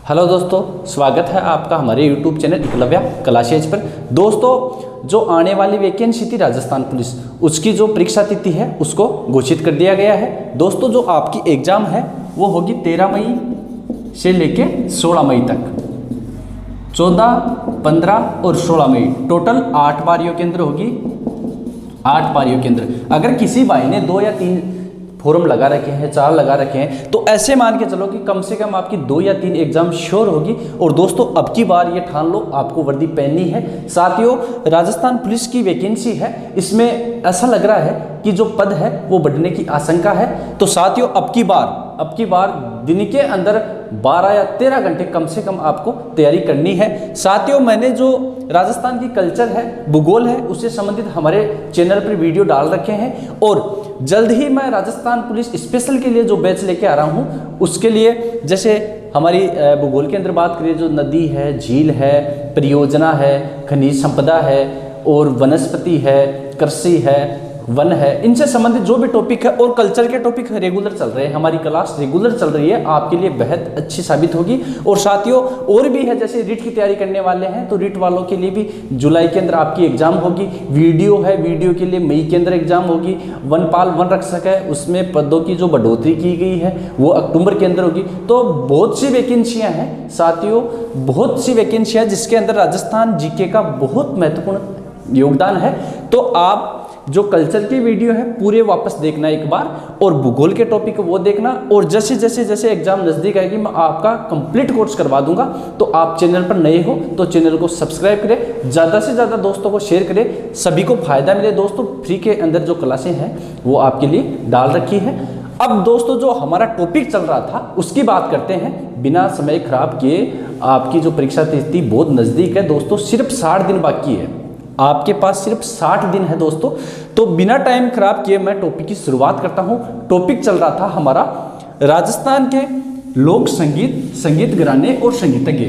Hello दोस्तों, स्वागत है आपका हमारे YouTube चैनल एकलव्य क्लासेज पर। दोस्तों, जो आने वाली वैकेंसी थी राजस्थान पुलिस, उसकी जो परीक्षा तिथि है उसको घोषित कर दिया गया है। दोस्तों, जो आपकी एग्ज़ाम है वो होगी 13 मई से लेके 16 मई तक। 14, 15 और 16 मई टोटल 8 बारियों केंद्र होगी। 8 बारियों केंद्र। अगर किसी भाई ने 2 या 3 फॉर्म लगा रखे हैं, 4 लगा रखे हैं, तो ऐसे मान के चलो कि कम से कम आपकी 2 या 3 एग्जाम श्योर होगी। और दोस्तों, अब की बार ये ठान लो आपको वर्दी पहननी है। साथियों, राजस्थान पुलिस की वैकेंसी है, इसमें ऐसा लग रहा है कि जो पद है वो बढ़ने की आशंका है। तो साथियों, अब की बार दिन के अंदर 12 या 13 घंटे कम से कम आपको तैयारी करनी है। साथियों, मैंने जो राजस्थान की कल्चर है, भूगोल है, उससे संबंधित हमारे चैनल पर वीडियो डाल रखे हैं। और जल्द ही मैं राजस्थान पुलिस स्पेशल के लिए जो बैच लेके आ रहा हूँ, उसके लिए जैसे हमारी भूगोल के अंदर बात करें, जो नदी है, झील है, परियोजना है, खनिज संपदा है और वनस्पति है, कृषि है, वन है, इनसे संबंधित जो भी टॉपिक है, और कल्चर के टॉपिक रेगुलर चल रहे हैं, हमारी क्लास रेगुलर चल रही है, आपके लिए बेहद अच्छी साबित होगी। और साथियों, और भी है, जैसे रीट की तैयारी करने वाले हैं तो रीट वालों के लिए भी जुलाई के अंदर आपकी एग्जाम होगी। वीडियो है, वीडियो के लिए मई के अंदर एग्जाम होगी। वनपाल वन रक्षक है, उसमें पदों की जो बढ़ोतरी की गई है वो अक्टूबर के अंदर होगी। तो बहुत सी वैकेंसियाँ हैं साथियों, बहुत सी वैकेंसियाँ जिसके अंदर राजस्थान जीके का बहुत महत्वपूर्ण योगदान है। तो आप जो कल्चर की वीडियो है पूरे वापस देखना एक बार, और भूगोल के टॉपिक वो देखना। और जैसे जैसे एग्जाम नज़दीक आएगी मैं आपका कंप्लीट कोर्स करवा दूंगा। तो आप चैनल पर नए हो तो चैनल को सब्सक्राइब करें, ज़्यादा से ज़्यादा दोस्तों को शेयर करें, सभी को फायदा मिले। दोस्तों, फ्री के अंदर जो क्लासें हैं वो आपके लिए डाल रखी है। अब दोस्तों, जो हमारा टॉपिक चल रहा था उसकी बात करते हैं बिना समय खराब किए। आपकी जो परीक्षा तिथि बहुत नज़दीक है दोस्तों, सिर्फ 60 दिन बाकी है, आपके पास सिर्फ 60 दिन है दोस्तों। तो बिना टाइम खराब किए मैं टॉपिक की शुरुआत करता हूं। टॉपिक चल रहा था हमारा राजस्थान के लोक संगीत, संगीत घराने और संगीतज्ञ।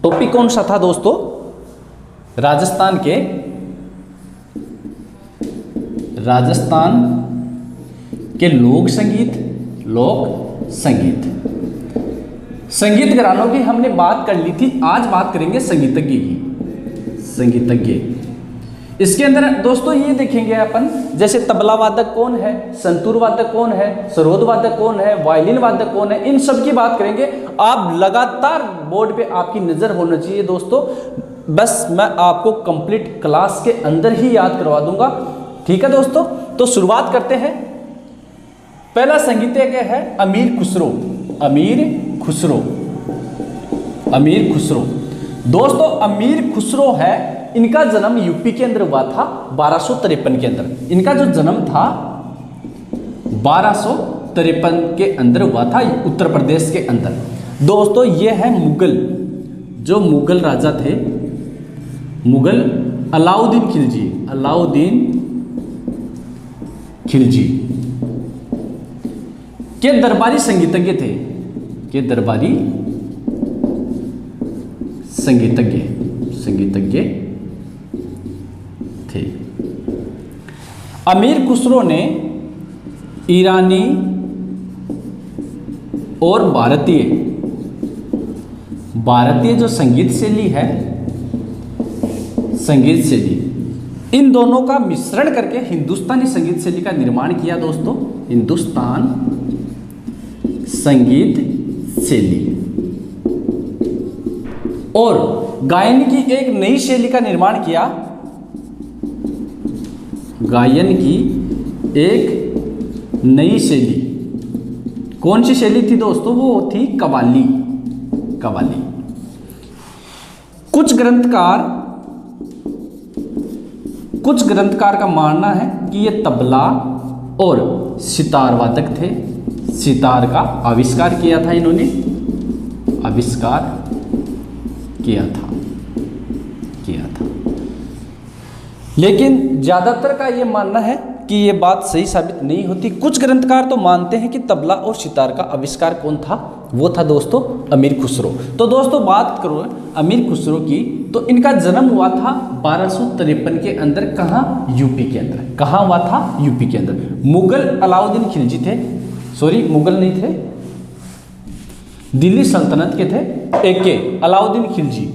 टॉपिक कौन सा था दोस्तों? राजस्थान के लोक संगीत, संगीत घरानों की हमने बात कर ली थी। आज बात करेंगे संगीतज्ञ की। इसके अंदर दोस्तों ये देखेंगे अपन, जैसे तबला वादक कौन है, संतूर वादक कौन है, सरोद वादक कौन है, वायलिन वादक कौन है, इन सब की बात करेंगे। आप लगातार बोर्ड पे आपकी नजर होना चाहिए दोस्तों। बस मैं आपको कंप्लीट क्लास के अंदर ही याद करवा दूंगा, ठीक है दोस्तों। तो शुरुआत करते हैं। पहला संगीतज्ञ है अमीर खुसरो। दोस्तों, अमीर खुसरो है, इनका जन्म यूपी के अंदर हुआ था 1253 के अंदर। इनका जो जन्म था 1253 के अंदर हुआ था, उत्तर प्रदेश के अंदर। दोस्तों, ये है मुगल, जो मुगल राजा थे, मुगल अलाउद्दीन खिलजी के दरबारी संगीतज्ञ थे, संगीतज्ञ थे। अमीर खुसरो ने ईरानी और भारतीय जो संगीत शैली है, इन दोनों का मिश्रण करके हिंदुस्तानी संगीत शैली का निर्माण किया दोस्तों। हिंदुस्तान संगीत शैली और गायन की एक नई शैली का निर्माण किया। गायन की एक नई शैली, कौन सी शैली थी दोस्तों? वो थी कव्वाली। कुछ ग्रंथकार का मानना है कि ये तबला और सितार वादक थे। सितार का आविष्कार किया था इन्होंने, किया था। लेकिन ज्यादातर का ये मानना है कि ये बात सही साबित नहीं होती। कुछ ग्रंथकार तो मानते हैं कि तबला और सितार का आविष्कार कौन था? वो था दोस्तों अमीर खुसरो। तो दोस्तों, बात करो अमीर खुसरो की, तो इनका जन्म हुआ था 1253 के अंदर। कहाँ? यूपी के अंदर। कहाँ हुआ था? यूपी के अंदर। मुगल अलाउद्दीन खिलजी थे, सॉरी मुगल नहीं थे, दिल्ली सल्तनत के थे। एक के अलाउद्दीन खिलजी।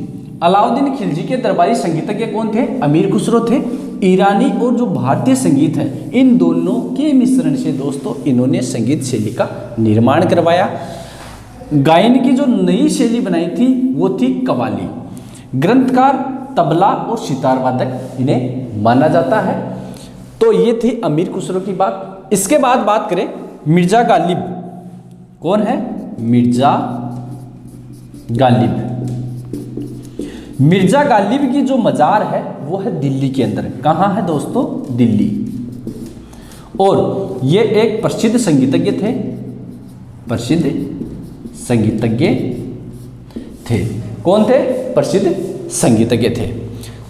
अलाउद्दीन खिलजी के दरबारी संगीतज्ञ कौन थे? अमीर खुसरो थे। ईरानी और जो भारतीय संगीत है, इन दोनों के मिश्रण से दोस्तों इन्होंने संगीत शैली का निर्माण करवाया। गायन की जो नई शैली बनाई थी वो थी कव्वाली। ग्रंथकार, तबला और सितार वादक इन्हें माना जाता है। तो ये थी अमीर खुसरो की बात। इसके बाद बात करें मिर्जा गालिब। कौन है? मिर्जा गालिब। मिर्जा गालिब की जो मजार है वो है दिल्ली के अंदर। कहाँ है दोस्तों? दिल्ली। और ये एक प्रसिद्ध संगीतज्ञ थे। प्रसिद्ध संगीतज्ञ थे। कौन थे? प्रसिद्ध संगीतज्ञ थे।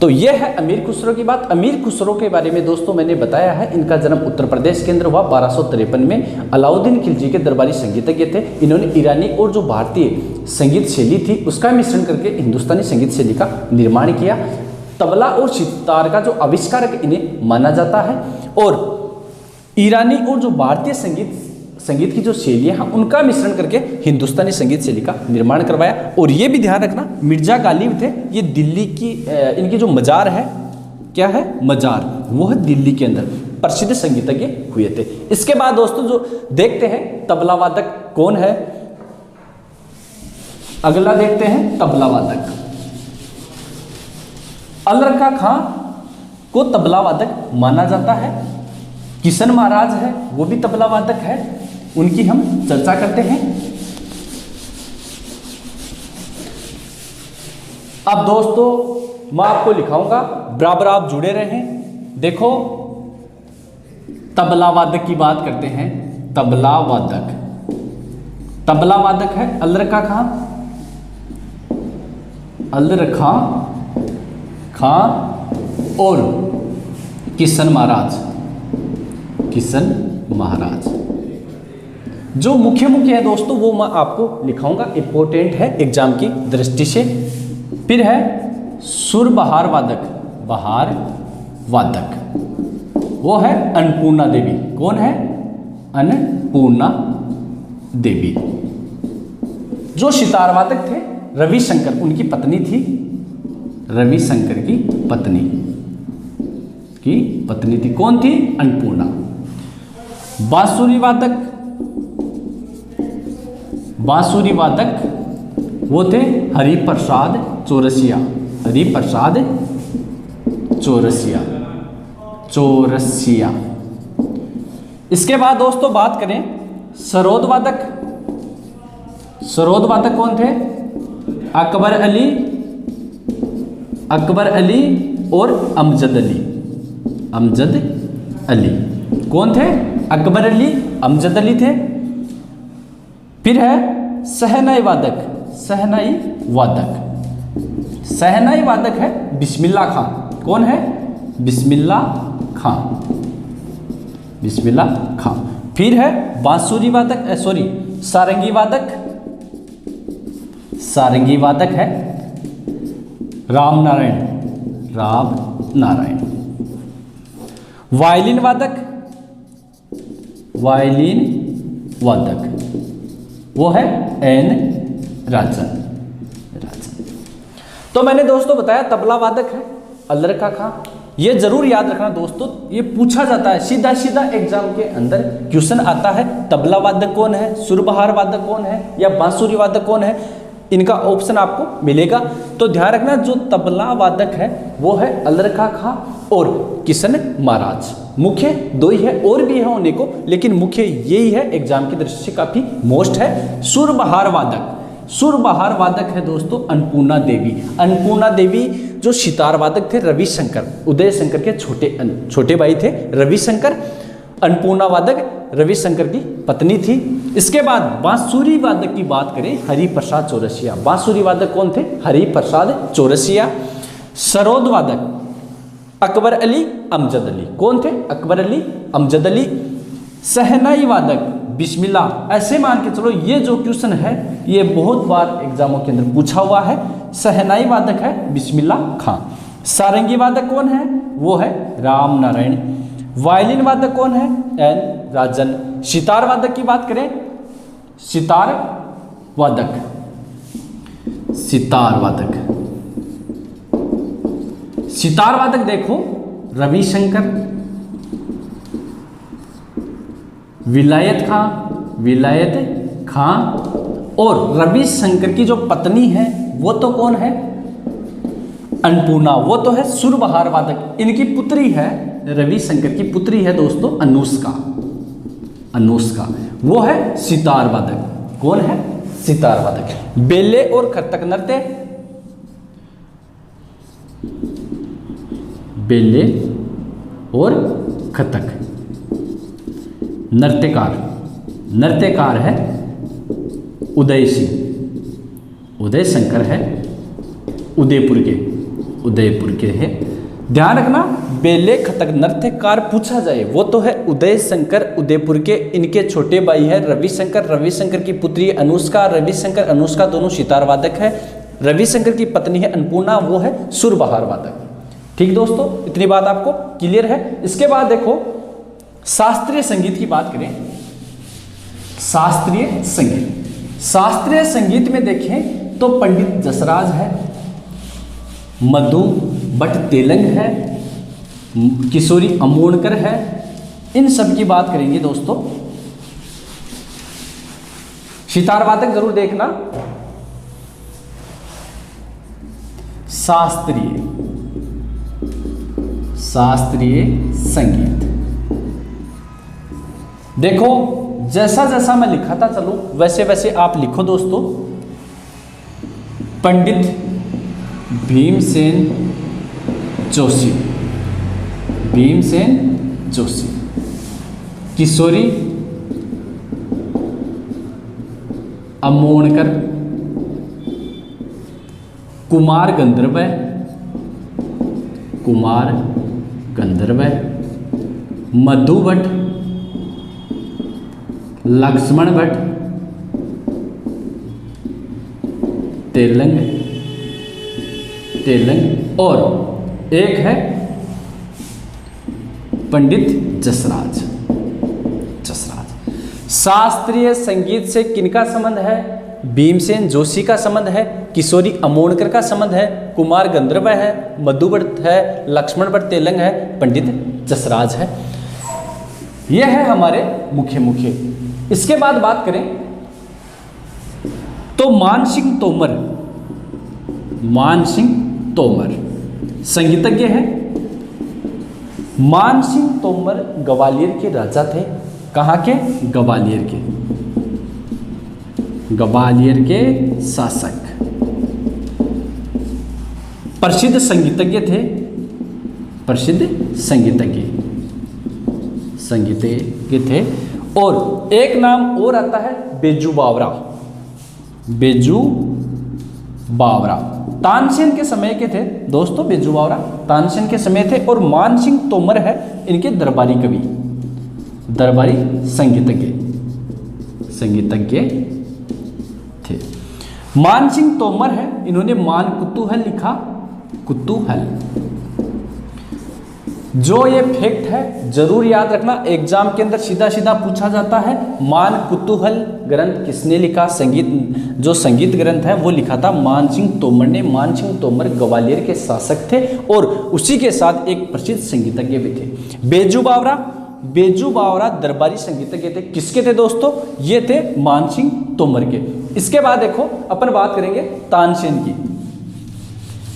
तो यह है अमीर खुसरो की बात। अमीर खुसरो के बारे में दोस्तों मैंने बताया है, इनका जन्म उत्तर प्रदेश के अंदर हुआ 1253 में। अलाउद्दीन खिलजी के दरबारी संगीतज्ञ थे। इन्होंने ईरानी और जो भारतीय संगीत शैली थी उसका मिश्रण करके हिंदुस्तानी संगीत शैली का निर्माण किया। तबला और सितार का जो आविष्कारक इन्हें माना जाता है। और ईरानी और जो भारतीय संगीत की जो शैलियाँ हैं उनका मिश्रण करके हिंदुस्तानी संगीत शैली का निर्माण करवाया। और ये भी ध्यान रखना, मिर्जा गालिब थे, ये दिल्ली की इनकी जो मजार है, क्या है? मजार, वो है दिल्ली के अंदर। प्रसिद्ध संगीतज्ञ हुए थे। इसके बाद दोस्तों जो देखते हैं तबला वादक कौन है, अगला देखते हैं तबला वादक। अल्लारखा खां को तबला वादक माना जाता है। किशन महाराज है, वो भी तबला वादक है, उनकी हम चर्चा करते हैं। अब दोस्तों मैं आपको लिखाऊंगा, बराबर आप जुड़े रहें। देखो तबला वादक की बात करते हैं। तबला वादक, तबला वादक है अल्लारखा खां। अल्लारखा खां और किशन महाराज। किशन महाराज जो मुख्य है दोस्तों वो मैं आपको लिखाऊंगा, इंपॉर्टेंट है एग्जाम की दृष्टि से। फिर है सुर बहार वादक। बहार वादक वो है अन्नपूर्णा देवी। कौन है? अन्नपूर्णा देवी। जो सितार वादक थे रविशंकर, उनकी पत्नी थी। रविशंकर की पत्नी थी। कौन थी? अन्नपूर्णा। बांसुरी वादक, बांसुरी वादक वो थे हरिप्रसाद चौरसिया। हरिप्रसाद चौरसिया। चौरसिया। इसके बाद दोस्तों बात करें सरोद वादक। सरोद वादक कौन थे? अकबर अली, अकबर अली और अमजद अली। अमजद अली कौन थे? अकबर अली, अमजद अली थे। फिर है सहनाई वादक। सहनाई वादक, सहनाई वादक है बिस्मिल्लाह खां। कौन है? बिस्मिल्लाह खां। बिस्मिल्लाह खां। फिर है बांसुरी वादक, सारंगी वादक। सारंगी वादक है राम नारायण। राम नारायण। वायलिन वादक, वायलिन वादक वो है एन राजन। तो मैंने दोस्तों बताया तबला वादक है अल्लारखा खां। ये जरूर याद रखना दोस्तों, ये पूछा जाता है सीधा सीधा एग्जाम के अंदर क्वेश्चन आता है। तबला वादक कौन है, सुरबहार वादक कौन है या बांसुरी वादक कौन है, इनका ऑप्शन आपको मिलेगा। तो ध्यान रखना जो तबला वादक है वो है अल्लारखा खां और किशन महाराज। मुख्य दो ही है, और भी है होने को, लेकिन मुख्य यही है, एग्जाम की दृष्टि से काफी मोस्ट है। सुरबहार वादक, सुरबहार वादक है दोस्तों अन्नपूर्णा देवी। अन्नपूर्णा देवी जो सितार वादक थे रविशंकर, उदय शंकर के छोटे भाई थे रविशंकर। अन्नपूर्णा वादक रविशंकर की पत्नी थी। इसके बाद बांसुरी वादक की बात करें हरिप्रसाद चौरसिया। बांसुरी वादक कौन थे? हरिप्रसाद चौरसिया। सरोद वादक अकबर अली, अमजद अली। कौन थे? अकबर अली, अमजद अली। सहनाई वादक बिस्मिल्लाह। ऐसे मान के चलो ये जो क्वेश्चन है ये बहुत बार एग्जामों के अंदर पूछा हुआ है। सहनाई वादक है बिस्मिल्लाह खां। सारंगी वादक कौन है? वो है राम नारायण। वायलिन वादक कौन है? एन राजन। सितार वादक की बात करें, सितार वादक, सितार वादक। सितार वादक देखो रविशंकर, विलायत खां और रविशंकर की जो पत्नी है वो तो कौन है? अन्नपूर्णा, वो तो है सुरबहार वादक। इनकी पुत्री है, रविशंकर की पुत्री है दोस्तों अनुष्का, वो है सितार वादक। कौन है? सितार वादक। बेले और खतक नृत्य, बेले और खतक नृत्यकार है उदय सिंह, उदय शंकर है उदयपुर के है। ध्यान रखना, बेले खतक नृत्यकार पूछा जाए वो तो है उदय शंकर उदयपुर के। इनके छोटे भाई है रविशंकर की पुत्री अनुष्का, अनुष्का दोनों सितार वादक है। रविशंकर की पत्नी है अन्नपूर्णा, वो है सुरबहार वादक। ठीक दोस्तों, इतनी बात आपको क्लियर है। इसके बाद देखो शास्त्रीय संगीत की बात करें। शास्त्रीय संगीत में देखें तो पंडित जसराज है, मधु भट्ट तेलंग है, किशोरी अमोणकर है। इन सब की बात करेंगे दोस्तों। सितार वादक जरूर देखना। शास्त्रीय संगीत देखो, जैसा जैसा मैं लिखाता चलूं वैसे वैसे आप लिखो दोस्तों। पंडित भीमसेन जोशी, किशोरी अमोणकर, कुमार गंधर्व, मधु भट्ट, लक्ष्मण भट्ट, तेलंग और एक है पंडित जसराज। शास्त्रीय संगीत से किनका संबंध है? भीमसेन जोशी का संबंध है, किशोरी अमोणकर का संबंध है, कुमार गंधर्व है, मधु भट्ट है, लक्ष्मण भट्ट तेलंग है, पंडित जसराज है। यह है हमारे मुख्य। इसके बाद बात करें तो मानसिंह तोमर संगीतज्ञ है। मानसिंह तोमर ग्वालियर के राजा थे। कहाँ के? ग्वालियर के शासक, प्रसिद्ध संगीतज्ञ थे। और एक नाम और आता है बेजू बावरा। तानसेन के समय के थे दोस्तों, बेजू बावरा तानसेन के समय थे। और मानसिंह तोमर है इनके दरबारी कवि, दरबारी संगीतज्ञ थे। मानसिंह तोमर है, इन्होंने मान कुतूहल लिखा। जो ये फैक्ट है जरूर याद रखना, एग्जाम के अंदर सीधा पूछा जाता है। मान कुतूहल ग्रंथ किसने लिखा? जो संगीत ग्रंथ है वो लिखा था मानसिंह तोमर ने। मानसिंह तोमर ग्वालियर के शासक थे और उसी के साथ एक प्रसिद्ध संगीतज्ञ भी थे। बेजू बावरा दरबारी संगीतज्ञ थे। किसके थे दोस्तों? ये थे मानसिंह तोमर के। इसके बाद देखो अपन बात करेंगे तानसेन की।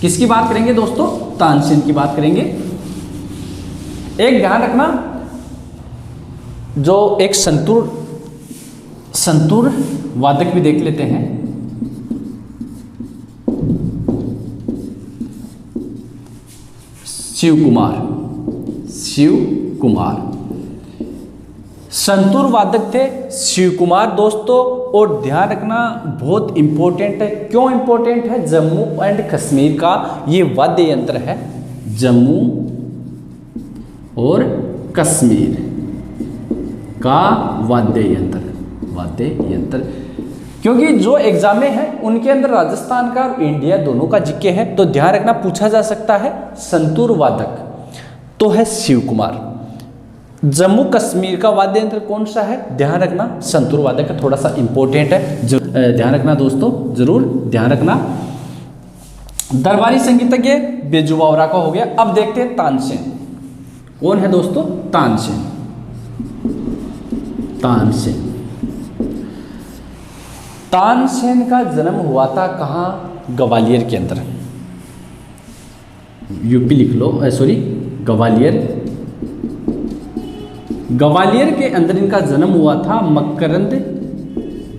किसकी बात करेंगे दोस्तों? तानसेन की बात करेंगे। एक ध्यान रखना, जो एक संतूर वादक भी देख लेते हैं। शिव कुमार संतूर वादक थे शिव कुमार दोस्तों। और ध्यान रखना बहुत इंपॉर्टेंट है। क्यों इंपॉर्टेंट है? जम्मू एंड कश्मीर का ये वाद्य यंत्र है। जम्मू और कश्मीर का वाद्य यंत्र क्योंकि जो एग्जामें हैं उनके अंदर राजस्थान का और इंडिया दोनों का जिक्र है, तो ध्यान रखना पूछा जा सकता है। संतूर वादक तो है शिव कुमार। जम्मू कश्मीर का वाद्य यंत्र कौन सा है? ध्यान रखना, संतूर वादक का थोड़ा सा इंपॉर्टेंट है, ध्यान रखना दोस्तों, जरूर ध्यान रखना। दरबारी संगीतज्ञ बेजू बावरा का हो गया। अब देखते हैं तानसेन। कौन है दोस्तों? तानसेन। तानसेन तानसेन का जन्म हुआ था कहाँ? ग्वालियर के अंदर। यूपी लिख लो, सॉरी ग्वालियर। ग्वालियर के अंदर इनका जन्म हुआ था मकरंद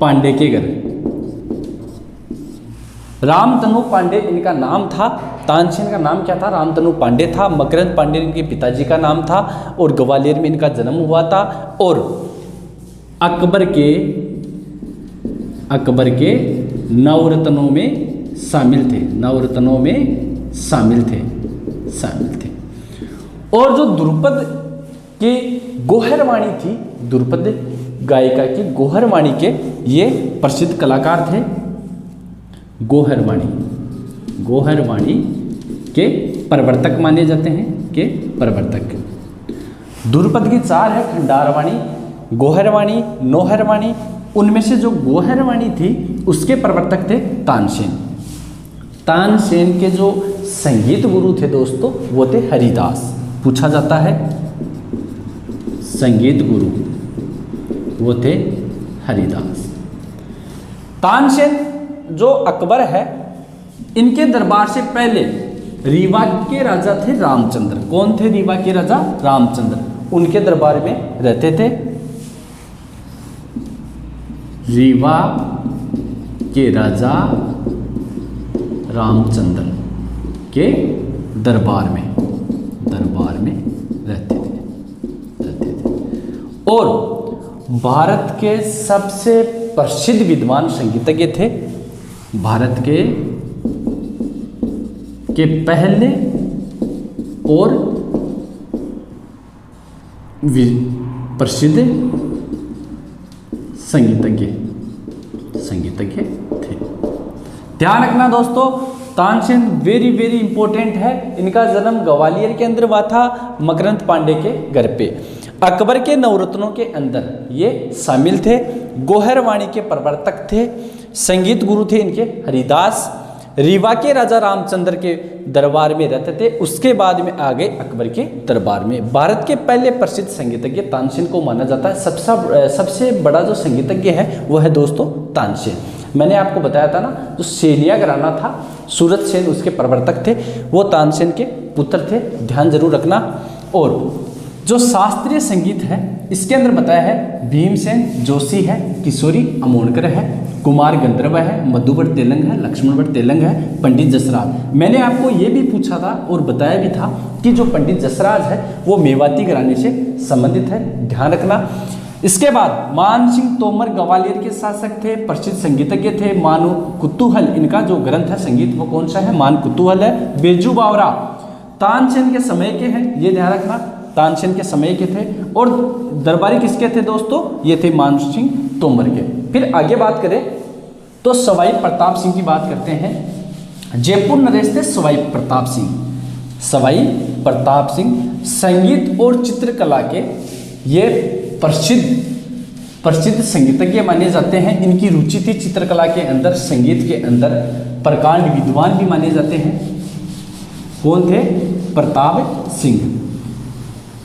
पांडे के घर। रामतनु पांडे इनका नाम था। तानसेन का नाम क्या था? रामतनु पांडे था। मकरंद पांडे इनके पिताजी का नाम था और ग्वालियर में इनका जन्म हुआ था। और अकबर के नवरत्नों में शामिल थे। नवरत्नों में शामिल थे। और जो द्रुपद की गोहरवाणी थी, द्रुपद गायिका की गोहरवाणी के ये प्रसिद्ध कलाकार थे। गोहरवाणी के प्रवर्तक माने जाते हैं, के प्रवर्तक। द्रुपद की 4 है, खंडारवाणी, गोहरवाणी, नोहरवाणी। उनमें से जो गोहरवाणी थी उसके प्रवर्तक थे तानसेन। तानसेन के जो संगीत गुरु थे दोस्तों वो थे हरिदास। पूछा जाता है संगीत गुरु वो थे हरिदास। तानसेन जो अकबर है इनके दरबार से पहले रीवा के राजा थे रामचंद्र। कौन थे रीवा के राजा? रामचंद्र। उनके दरबार में रहते थे। रीवा के राजा रामचंद्र के दरबार में रहते थे। और भारत के सबसे प्रसिद्ध विद्वान संगीतज्ञ थे। भारत के पहले और प्रसिद्ध संगीतज्ञ थे। ध्यान रखना दोस्तों, तानसेन वेरी इंपॉर्टेंट है। इनका जन्म ग्वालियर के अंदर हुआ था, मकरंद पांडे के घर पे। अकबर के नवरत्नों के अंदर ये शामिल थे। गोहरवाणी के प्रवर्तक थे। संगीत गुरु थे इनके हरिदास। रीवा के राजा रामचंद्र के दरबार में रहते थे। उसके बाद में आ गए अकबर के दरबार में। भारत के पहले प्रसिद्ध संगीतज्ञ तानसेन को माना जाता है। सबसे बड़ा जो संगीतज्ञ है वो है दोस्तों तानसेन। मैंने आपको बताया था ना, जो सेनिया घराना था, सूरत सेन उसके प्रवर्तक थे, वो तानसेन के पुत्र थे। ध्यान जरूर रखना। और जो शास्त्रीय संगीत है इसके अंदर बताया है भीमसेन जोशी है, किशोरी अमोणकर है, कुमार गंधर्व है, मधुभट्ट तेलंग है, लक्ष्मण भट्ट तेलंग है, पंडित जसराज। मैंने आपको ये भी पूछा था और बताया भी था कि जो पंडित जसराज है वो मेवाती घराने से संबंधित है। ध्यान रखना। इसके बाद मान सिंह तोमर ग्वालियर के शासक थे, प्रसिद्ध संगीतज्ञ थे। मानु कुतूहल इनका जो ग्रंथ है संगीत वो कौन सा है? मान कुतूहल है। बेजू बावरा तानसेन के समय के हैं, ये ध्यान रखना, तानसेन के समय के थे। और दरबारी किसके थे दोस्तों? ये थे मान सिंह तोमर के। फिर आगे बात करें तो सवाई प्रताप सिंह की बात करते हैं। जयपुर नरेश थे सवाई प्रताप सिंह। सवाई प्रताप सिंह संगीत और चित्रकला के ये प्रसिद्ध संगीतज्ञ माने जाते हैं। इनकी रुचि थी चित्रकला के अंदर, संगीत के अंदर। प्रकांड विद्वान भी माने जाते हैं। कौन थे? प्रताप सिंह।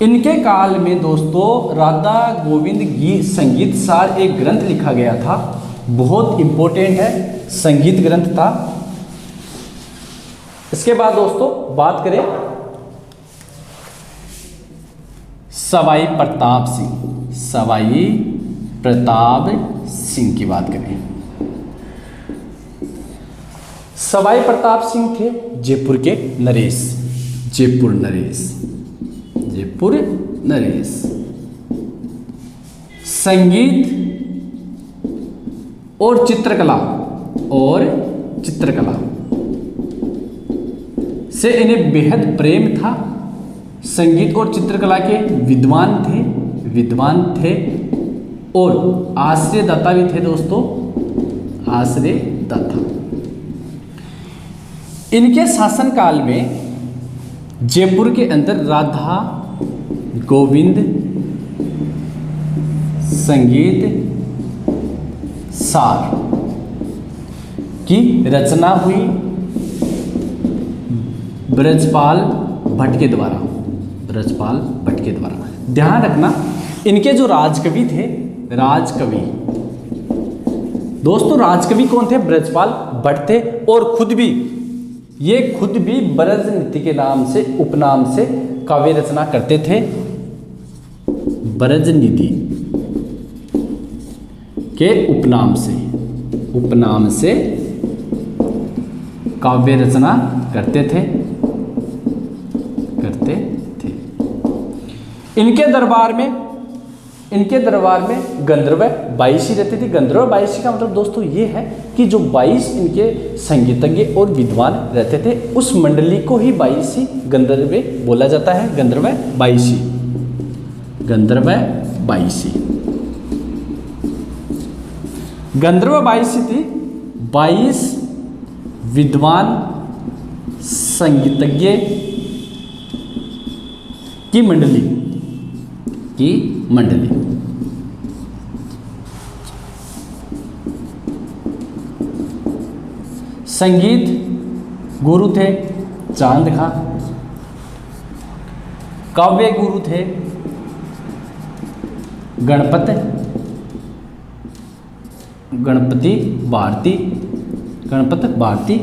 इनके काल में दोस्तों राधा गोविंद गीत संगीत सार एक ग्रंथ लिखा गया था, बहुत इंपॉर्टेंट है, संगीत ग्रंथ था। इसके बाद दोस्तों बात करें सवाई प्रताप सिंह। सवाई प्रताप सिंह की बात करें। सवाई प्रताप सिंह थे जयपुर के नरेश। जयपुर नरेश संगीत और चित्रकला से इन्हें बेहद प्रेम था। संगीत और चित्रकला के विद्वान थे और आश्रयदाता भी थे दोस्तों, आश्रयदाता। इनके शासनकाल में जयपुर के अंदर राधा गोविंद संगीत सार की रचना हुई ब्रजपाल भट्ट के द्वारा। ब्रजपाल भट्ट के द्वारा। ध्यान रखना, इनके जो राजकवि थे, राजकवि दोस्तों, राजकवि कौन थे? ब्रजपाल भट्ट थे। और खुद भी ब्रज नीति के नाम से, उपनाम से काव्य रचना करते थे। ब्रज नीति के उपनाम से काव्य रचना करते थे। इनके दरबार में गंधर्व 22 रहते थे। गंधर्व 22 का मतलब दोस्तों ये है कि जो 22 इनके संगीतज्ञ और विद्वान रहते थे, उस मंडली को ही 22 गंधर्व बोला जाता है। गंधर्व 22 थी। 22 विद्वान संगीतज्ञ की मंडली। संगीत गुरु थे चांद खां। काव्य गुरु थे गणपति भारती।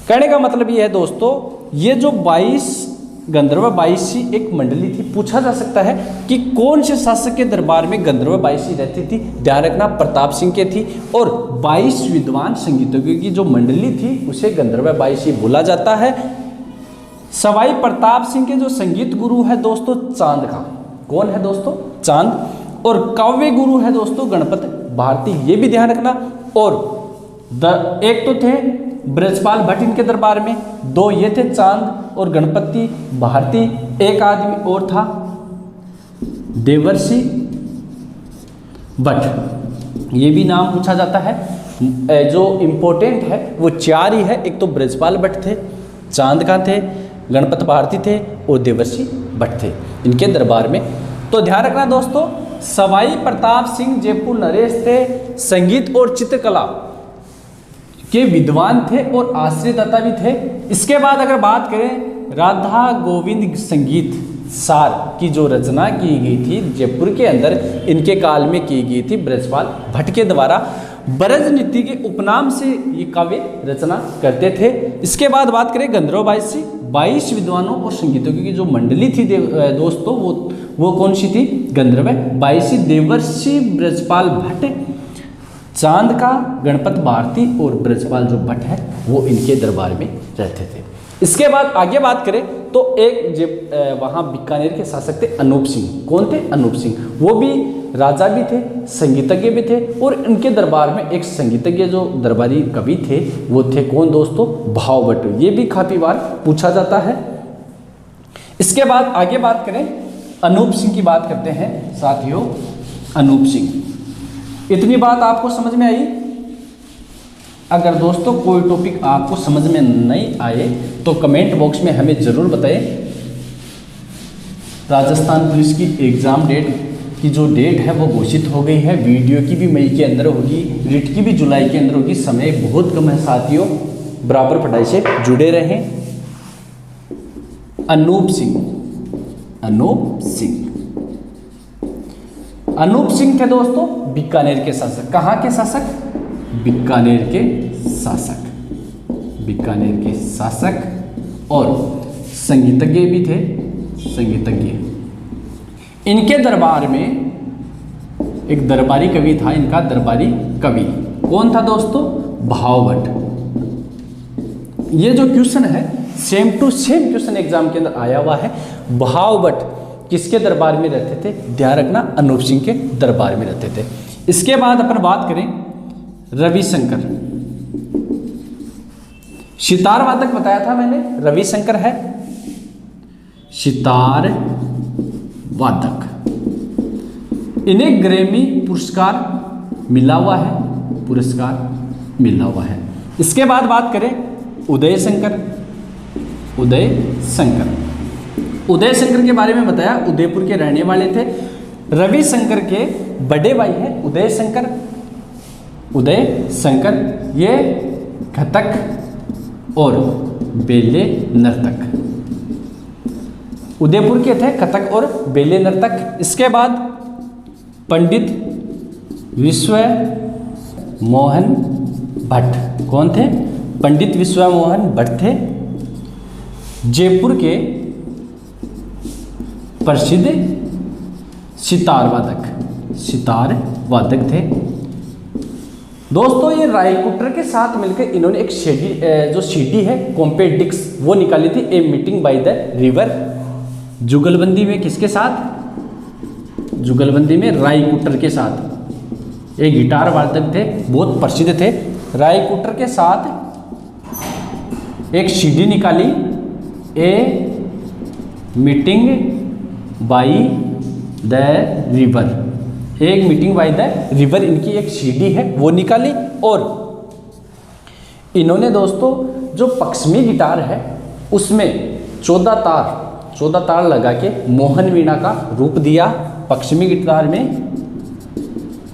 कहने का मतलब ये है दोस्तों, ये जो 22 गंधर्व 22 एक मंडली थी। पूछा जा सकता है कि कौन से शासक के दरबार में गंधर्व 22 रहती थी? ध्यान रखना, प्रताप सिंह के थी। और 22 विद्वान संगीतज्ञों की जो मंडली थी उसे गंधर्व 22 बोला जाता है। सवाई प्रताप सिंह के जो संगीत गुरु है दोस्तों चांद खां। कौन है दोस्तों? चांद। और काव्य गुरु है दोस्तों गणपति भारती, ये भी ध्यान रखना। और एक तो थे ब्रजपाल भट्ट इनके दरबार में, 2 ये थे चांद और गणपति भारती। एक आदमी और था देवर्षि भट्ट, ये भी नाम पूछा जाता है। जो इम्पोर्टेंट है वो 4 ही है। एक तो ब्रजपाल भट्ट थे, चांद का थे, गणपति भारती थे और देवर्षि भट्ट थे इनके दरबार में। तो ध्यान रखना दोस्तों, सवाई प्रताप सिंह जयपुर नरेश थे, संगीत और चित्रकला के विद्वान थे और आश्रयदाता भी थे। इसके बाद अगर बात करें राधा गोविंद संगीत सार की जो रचना की गई थी जयपुर के अंदर, इनके काल में की गई थी ब्रजपाल भट्ट के द्वारा। ब्रज नीति के उपनाम से ये काव्य रचना करते थे। इसके बाद बात करें गंधर्व 22 विद्वानों और संगीतज्ञों की जो मंडली थी दोस्तों, वो कौन सी थी? गंधर्व 22 देवर्षि ब्रजपाल भट्ट, चांद का, गणपति भारती और ब्रजपाल जो भट्ट है वो इनके दरबार में रहते थे। इसके बाद आगे बात करें तो एक वहाँ बीकानेर के शासक थे अनूप सिंह। कौन थे? अनूप सिंह। वो भी राजा भी थे, संगीतज्ञ भी थे। और इनके दरबार में एक संगीतज्ञ जो दरबारी कवि थे वो थे कौन दोस्तों? भावभट्ट। ये भी काफी बार पूछा जाता है। इसके बाद आगे बात करें अनूप सिंह की बात करते हैं साथियों। अनूप सिंह, इतनी बात आपको समझ में आई? अगर दोस्तों कोई टॉपिक आपको समझ में नहीं आए तो कमेंट बॉक्स में हमें ज़रूर बताएं। राजस्थान पुलिस की एग्ज़ाम डेट की जो डेट है वो घोषित हो गई है। वीडियो की भी मई के अंदर होगी, रिट की भी जुलाई के अंदर होगी। समय बहुत कम है साथियों, बराबर पढ़ाई से जुड़े रहें। अनूप सिंह थे दोस्तों बीकानेर के शासक। कहाँ के शासक? बीकानेर के शासक और संगीतज्ञ भी थे। इनके दरबार में एक दरबारी कवि था। इनका दरबारी कवि कौन था दोस्तों? भावभट्ट। ये जो क्वेश्चन है same to same question exam के अंदर आया हुआ है। भावभट्ट किसके दरबार में रहते थे? ध्यान रखना, अनूप सिंह के दरबार में रहते थे। इसके बाद अपन बात करें रविशंकर। सितार वादक बताया था मैंने, रविशंकर है सितार वादक। इन्हें ग्रैमी पुरस्कार मिला हुआ है। इसके बाद बात करें उदय शंकर के बारे में बताया। उदयपुर के रहने वाले थे। रविशंकर के बड़े भाई हैं उदय शंकर, ये कथक और बेले नर्तक, उदयपुर के थे कथक और बेले नर्तक। इसके बाद पंडित विश्व मोहन भट्ट, कौन थे? पंडित विश्व मोहन भट्ट थे, जयपुर के प्रसिद्ध सितार वादक थे। दोस्तों ये रायकुटर के साथ मिलकर इन्होंने एक जो सीडी है कॉम्पेडिक्स वो निकाली थी, a meeting by the river. जुगलबंदी में किसके साथ? जुगलबंदी में रायकुटर के साथ। एक गिटार वादक थे, बहुत प्रसिद्ध थे। रायकुटर के साथ एक सीडी निकाली, a meeting by the river, एक मीटिंग बाय द रिवर इनकी एक सीडी है वो निकाली। और इन्होंने दोस्तों जो पश्चिमी गिटार है उसमें 14 तार लगा के मोहन वीणा का रूप दिया। पश्चिमी गिटार में,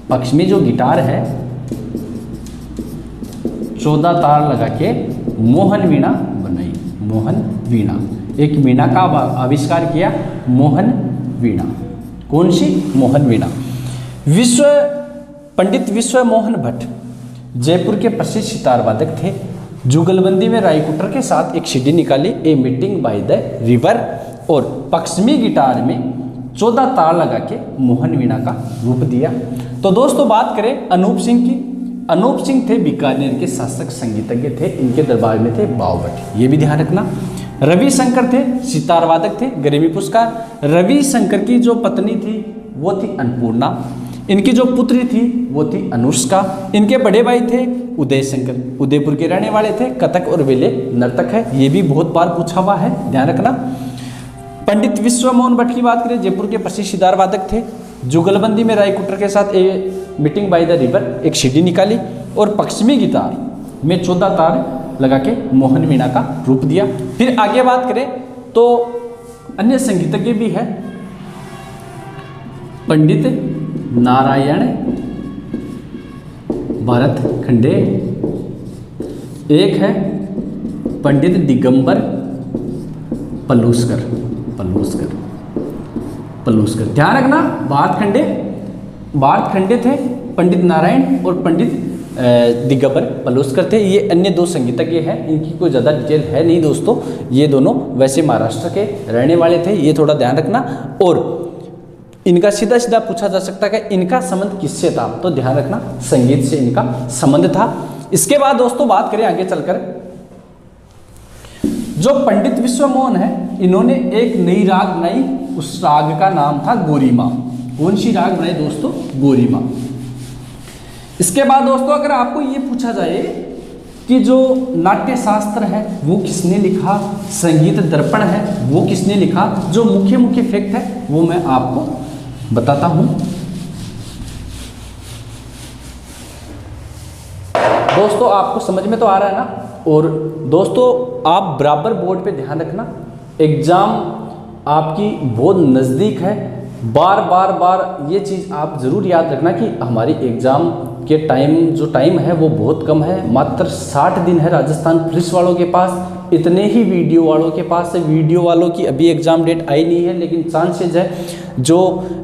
पश्चिमी जो गिटार है 14 तार लगा के मोहन वीणा बनाई, मोहन वीणा, एक वीणा का आविष्कार किया, मोहन वीणा। कौन सी? मोहन वीणा। पंडित विश्व मोहन भट्ट जयपुर के प्रसिद्ध सितार वादक थे। जुगलबंदी में रायकुटर के साथ एक सीडी निकाली, a meeting by the river, और पश्चिमी गिटार में 14 तार लगा के मोहन वीणा का रूप दिया। तो दोस्तों बात करें अनूप सिंह की। अनूप सिंह थे बीकानेर के शास्त्रीय संगीतज्ञ थे, इनके दरबार में थे बाव भट्ट, ये भी ध्यान रखना। रविशंकर थे सितार वादक थे, ग्रैमी पुरस्कार। रविशंकर की जो पत्नी थी वो थी अन्नपूर्णा, इनकी जो पुत्री थी वो थी अनुष्का। इनके बड़े भाई थे उदय शंकर, उदयपुर के रहने वाले थे, कथक और बेले नर्तक है, ये भी बहुत बार पूछा हुआ है, ध्यान रखना। पंडित विश्व मोहन भट्ट की बात करें, जयपुर के प्रसिद्ध सितार वादक थे। जुगलबंदी में रायकुटर के साथ a meeting by the river एक सीडी निकाली, और पश्चिमी गिटार में 14 तार लगा के मोहन वीणा का रूप दिया। फिर आगे बात करें तो अन्य संगीतज्ञ भी है, पंडित नारायण भरतखंडे, एक है पंडित दिगंबर पलूस्कर। ध्यान रखना, भारतखंडे थे पंडित नारायण और पंडित दिगंबर पलूस्कर थे। ये अन्य दो संगीतज्ञ हैं, इनकी कोई ज़्यादा डिटेल है नहीं दोस्तों, ये दोनों वैसे महाराष्ट्र के रहने वाले थे, ये थोड़ा ध्यान रखना। और इनका सीधा सीधा पूछा जा सकता है कि इनका संबंध किससे था, तो ध्यान रखना संगीत से इनका संबंध था। इसके बाद दोस्तों बात करें आगे चलकर, जो पंडित विश्व मोहन है इन्होंने एक नई राग बनाई, उस राग का नाम था गोरीमा। कौन सी राग बनाई दोस्तों? गोरीमा। इसके बाद दोस्तों अगर आपको ये पूछा जाए कि जो नाट्य शास्त्र है वो किसने लिखा, संगीत दर्पण है वो किसने लिखा, जो मुख्य फैक्ट है वो मैं आपको बताता हूं। दोस्तों आपको समझ में तो आ रहा है ना। और दोस्तों आप बराबर बोर्ड पे ध्यान रखना, एग्जाम आपकी बहुत नज़दीक है, बार ये चीज़ आप ज़रूर याद रखना कि हमारी एग्ज़ाम के टाइम है वो बहुत कम है, मात्र 60 दिन है राजस्थान पुलिस वालों के पास। इतने ही वीडियो वालों के पास है, वीडियो वालों की अभी एग्ज़ाम डेट आई नहीं है, लेकिन चांसेज है जो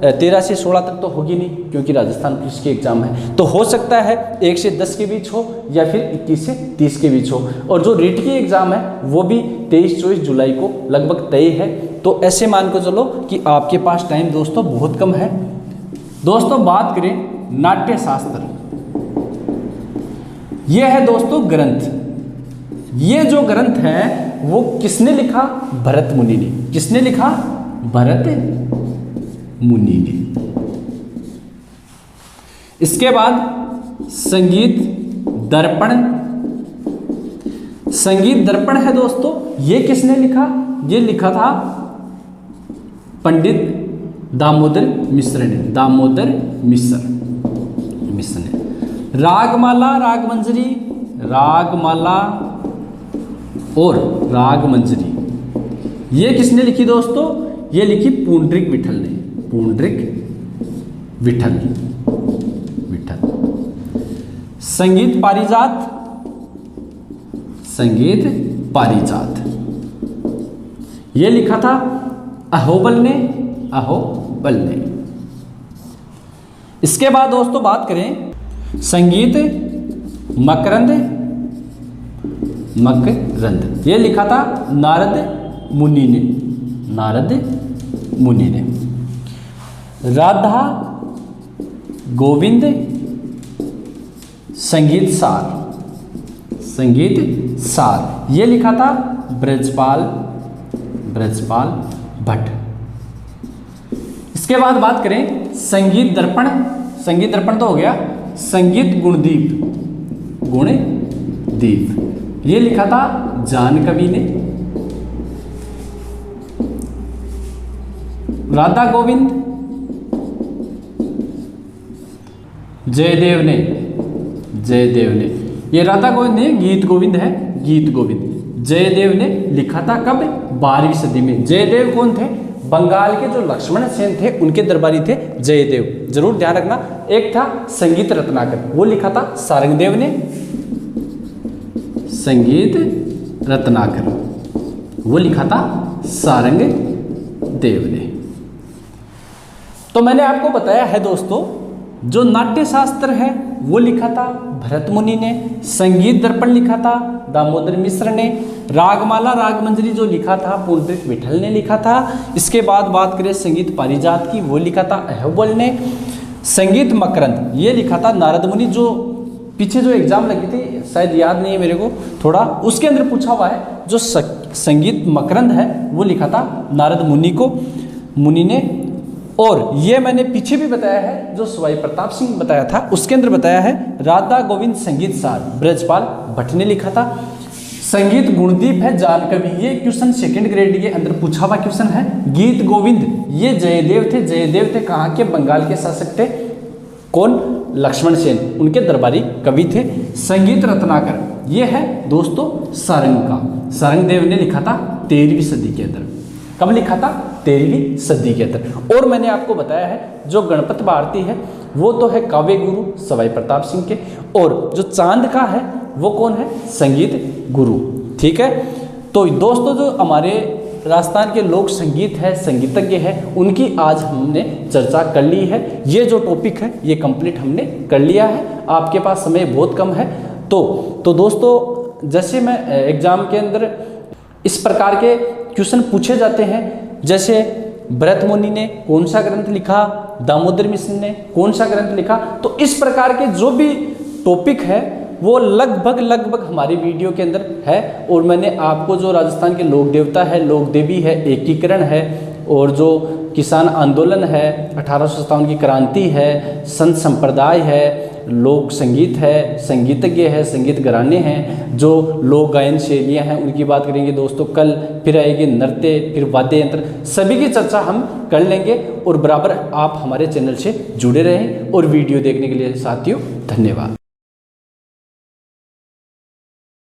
13 से 16 तक तो होगी नहीं, क्योंकि राजस्थान पुलिस की एग्ज़ाम है। तो हो सकता है 1 से 10 के बीच हो या फिर 21 से 30 के बीच हो। और जो रीट की एग्ज़ाम है वो भी 23-24 जुलाई को लगभग तय है। तो ऐसे मान को चलो कि आपके पास टाइम दोस्तों बहुत कम है। दोस्तों बात करें नाट्य शास्त्र, यह है दोस्तों ग्रंथ। ये जो ग्रंथ है वो किसने लिखा? भरत मुनि ने। किसने लिखा? भरत मुनि ने। इसके बाद संगीत दर्पण। संगीत दर्पण है दोस्तों, ये किसने लिखा? ये लिखा था पंडित दामोदर मिश्र ने। दामोदर मिश्र ने। रागमाला, रागमंजरी, रागमाला और रागमंजरी ये किसने लिखी दोस्तों? ये लिखी पुंडरीक विठल ने। पुंडरीक विठल, विठल। संगीत पारिजात, संगीत पारिजात, ये लिखा था अहोबल ने, अहोबल ने। इसके बाद दोस्तों बात करें संगीत मकरंद, मकरंद, ये लिखा था नारद मुनि ने, नारद मुनि ने। राधा गोविंद संगीत सार, संगीत सार, ये लिखा था ब्रजपाल, ब्रजपाल भट्ट। इसके बाद बात करें संगीत दर्पण, संगीत दर्पण तो हो गया। संगीत गुणदीप, गुणदीप, ये लिखा था जानकवि ने। राधा गोविंद जयदेव ने, जयदेव ने, ये राधा गोविंद ने, गीत गोविंद है, गीत गोविंद। जयदेव ने लिखा था कब? 12वीं सदी में। जयदेव कौन थे? बंगाल के जो लक्ष्मण सेन थे उनके दरबारी थे जयदेव, जरूर ध्यान रखना। एक था संगीत रत्नाकर, वो लिखा था सारंगदेव ने, संगीत रत्नाकर, वो लिखा था सारंगदेव ने। तो मैंने आपको बताया है दोस्तों, जो नाट्य शास्त्र है वो लिखा था भरत मुनि ने, संगीत दर्पण लिखा था दामोदर मिश्र ने, रागमाला रागमंजरी जो लिखा था पुंडरीक विठल ने लिखा था। इसके बाद बात करें संगीत पारिजात की, वो लिखा था अहोबल ने। संगीत मकरंद ये लिखा था नारद मुनि, जो पीछे जो एग्जाम लगी थी शायद याद नहीं है मेरे को थोड़ा, उसके अंदर पूछा हुआ है। जो संगीत मकरंद है वो लिखा था नारद मुनि ने। और ये मैंने पीछे भी बताया है, जो सवाई प्रताप सिंह बताया था उसके अंदर बताया है राधा गोविंद संगीत सार ब्रजपाल भट्ट ने लिखा था। संगीत गुणदीप है जानकवि, ये क्वेश्चन सेकंड ग्रेड के अंदर पूछा हुआ क्वेश्चन है। गीत गोविंद ये जयदेव थे, जयदेव थे कहाँ के? बंगाल के शासक थे, कौन? लक्ष्मण सेन, उनके दरबारी कवि थे। संगीत रत्नाकर ये है दोस्तों सारंग का, सारंगदेव ने लिखा था 13वीं सदी के अंदर। कब लिखा था? 13वीं सदी के अंदर। और मैंने आपको बताया है जो गणपत भारती है वो तो है काव्य गुरु सवाई प्रताप सिंह के, और जो चांद का है वो कौन है? संगीत गुरु। ठीक है, तो दोस्तों जो हमारे राजस्थान के लोक संगीत है, संगीतज्ञ है, उनकी आज हमने चर्चा कर ली है। ये जो टॉपिक है ये कंप्लीट हमने कर लिया है। आपके पास समय बहुत कम है, तो दोस्तों जैसे मैं एग्जाम के अंदर इस प्रकार के क्वेश्चन पूछे जाते हैं, जैसे भरत मुनि ने कौन सा ग्रंथ लिखा, दामोदर मिश्र ने कौन सा ग्रंथ लिखा, तो इस प्रकार के जो भी टॉपिक है वो लगभग हमारी वीडियो के अंदर है। और मैंने आपको जो राजस्थान के लोक देवता है, लोक देवी है, एकीकरण है, और जो किसान आंदोलन है, 1857 की क्रांति है, संत संप्रदाय है, लोक संगीत है, संगीतज्ञ है, संगीत घराने हैं, जो लोक गायन शैलियाँ हैं उनकी बात करेंगे दोस्तों कल। फिर आएगी नृत्य, फिर वाद्य यंत्र, सभी की चर्चा हम कर लेंगे। और बराबर आप हमारे चैनल से जुड़े रहें और वीडियो देखने के लिए साथियों धन्यवाद।